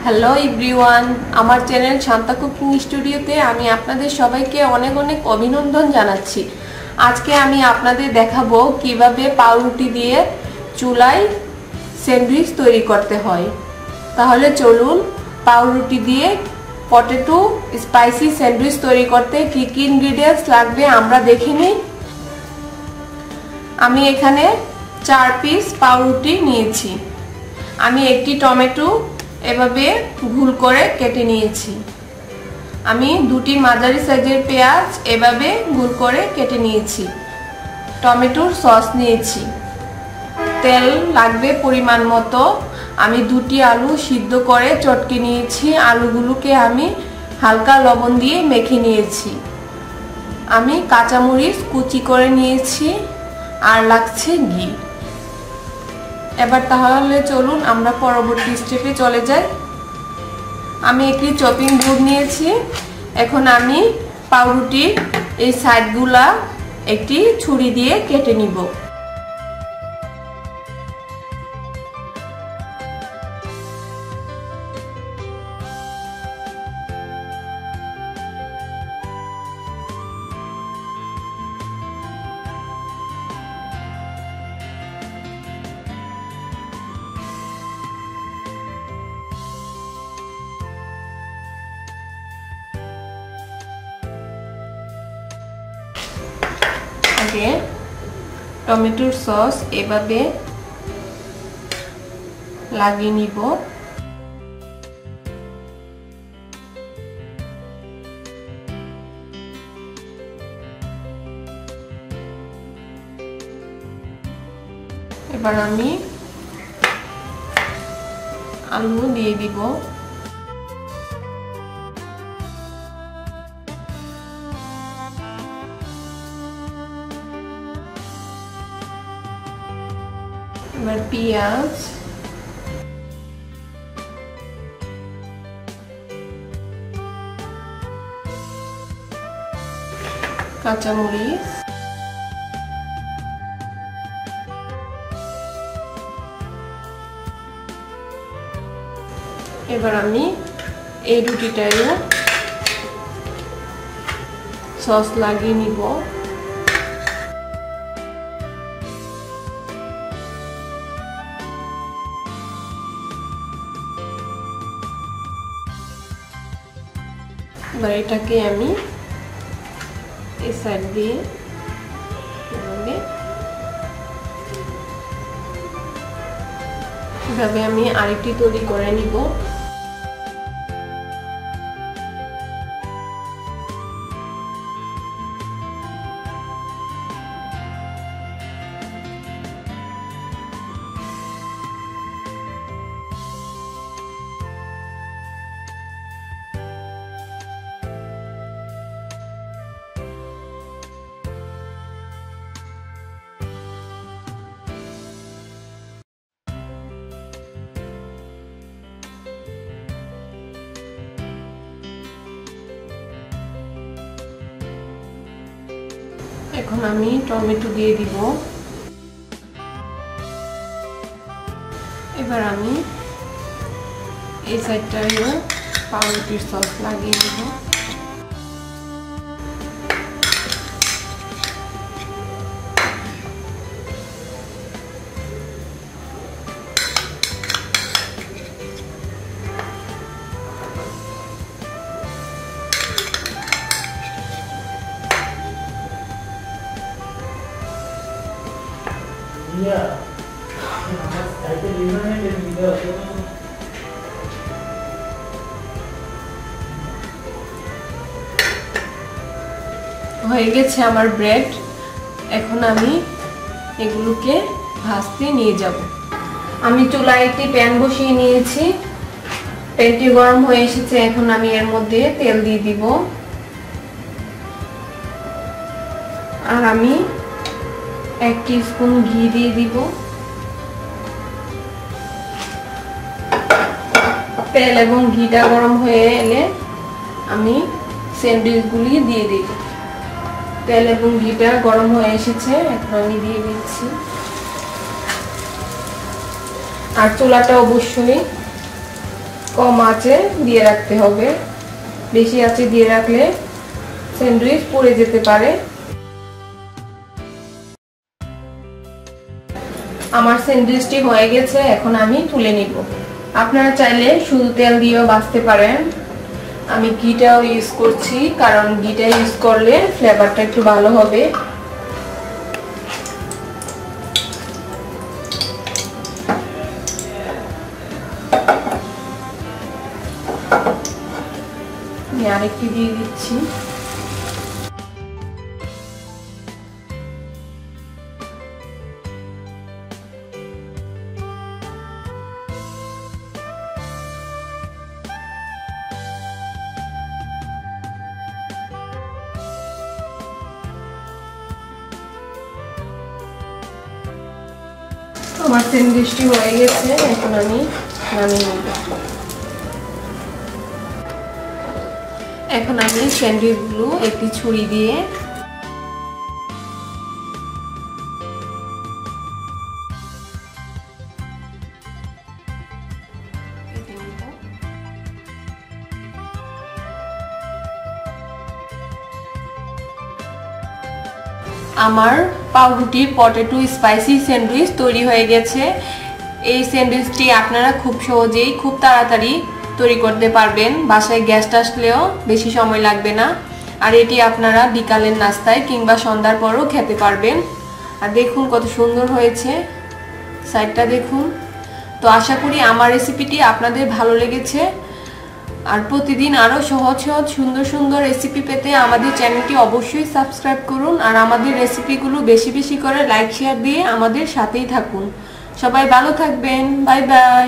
Hello everyone, আমার channel Shanta cooking স্টুডিওতে আমি আপনাদের সবাইকে অনেক অনেক অভিনন্দন জানাচ্ছি। আজকে আমি আপনাদের দেখাবো কিভাবে পাউরুটি দিয়ে চুলায় স্যান্ডউইচ তৈরি করতে হয়। তাহলে চলুন পাউরুটি দিয়ে পটেটো স্পাইসি স্যান্ডউইচ তৈরি করতে কি কি ইনগ্রেডিয়েন্টস লাগবে আমরা দেখে নিই। আমি এখানে 4 পিস পাউরুটি নিয়েছি। আমি একটি টমেটো এভাবে গোল করে কেটে নিয়েছি। আমি দুটি মাঝারি সাইজের পেঁয়াজ এভাবে গোল করে কেটে নিয়েছি। টমেটোর সস নিয়েছি। তেল লাগবে পরিমাণ মতো। আমি দুটি আলু সিদ্ধ করে চটকে নিয়েছি। আলুগুলোকে আমি হালকা লবণ দিয়ে মেখে নিয়েছি। আমি কাঁচামরিচ কুচি করে নিয়েছি আর লাগছে ঘি। এবার তাহলে চলুন আমরা পরবর্তী স্টেপে চলে যাই। আমি একটি চপিং বোর্ড নিয়েছি। এখন আমি পাউরুটির এই সাইডগুলা একটি ছুরি দিয়ে কেটে নিব। আগে টমেটোর সস এভাবে লাগিয়ে নিব। এবার আমি আলু দিয়ে দিব। এবার পেঁয়াজ, কাঁচামরিচ, এবার আমি এই রুটিটাও সস লাগিয়ে নিব। এবার এটাকে আমি এই সাইড দিয়ে এভাবে আমি আরেকটি তৈরি করে নিব। এখন আমি টমেটো দিয়ে দিব। এবার আমি এই সাইডটাও পাউরুটির সস লাগিয়ে দিব। হয়ে গেছে আমার ব্রেড। এখন আমি এগুলোকে ভাজতে নিয়ে যাব। আমি চুলায় একটি প্যান বসিয়ে নিয়েছি। প্যানটি গরম হয়ে এসেছে। এখন আমি এর মধ্যে তেল দিয়ে দিব। আর আমি 1 টিস্পুন ঘি দিয়ে দিব। তেল এবং ঘিটা গরম হয়ে এলে আমি স্যান্ডউইচগুলি দিয়ে দিব। তেল এবং ঘিটা গরম হয়ে এসেছে। এখন আমি দিয়ে দিচ্ছি। আর চুলাটা অবশ্যই কম আঁচে দিয়ে রাখতে হবে, বেশি আঁচে দিয়ে রাখলে স্যান্ডউইচ পুড়ে যেতে পারে। আমার স্যান্ডউইচটি হয়ে গেছে, এখন আমি তুলে নিব। আপনারা চাইলে শুধু তেল দিয়েও ভাজতে পারেন। আমি ঘিটাও ইউজ করছি, কারণ ঘিটা ইউজ করলে ফ্লেভারটা একটু ভালো হবে। আমি আরেকটি দিয়ে দিচ্ছি। আমার স্যান্ডউইচটি হয়ে গেছে, এখন আমি নামিয়ে নেব। এখন আমি স্যান্ডউইচগুলো একটি ছুরি দিয়ে আমার পাউরুটির পটেটো স্পাইসি স্যান্ডউইচ তৈরি হয়ে গেছে। এই স্যান্ডউইচটি আপনারা খুব সহজেই খুব তাড়াতাড়ি তৈরি করতে পারবেন, বাসায় গেস্ট আসলেও বেশি সময় লাগবে না। আর এটি আপনারা বিকালের নাস্তায় কিংবা সন্ধ্যার পরও খেতে পারবেন। আর দেখুন কত সুন্দর হয়েছে, সাইডটা দেখুন। তো আশা করি আমার রেসিপিটি আপনাদের ভালো লেগেছে। আর প্রতিদিন আরো সহজ সহজ সুন্দর সুন্দর রেসিপি পেতে আমাদের চ্যানেলটি অবশ্যই সাবস্ক্রাইব করুন। আর আমাদের রেসিপিগুলো বেশি বেশি করে লাইক শেয়ার দিয়ে আমাদের সাথেই থাকুন। সবাই ভালো থাকবেন, বাই বাই।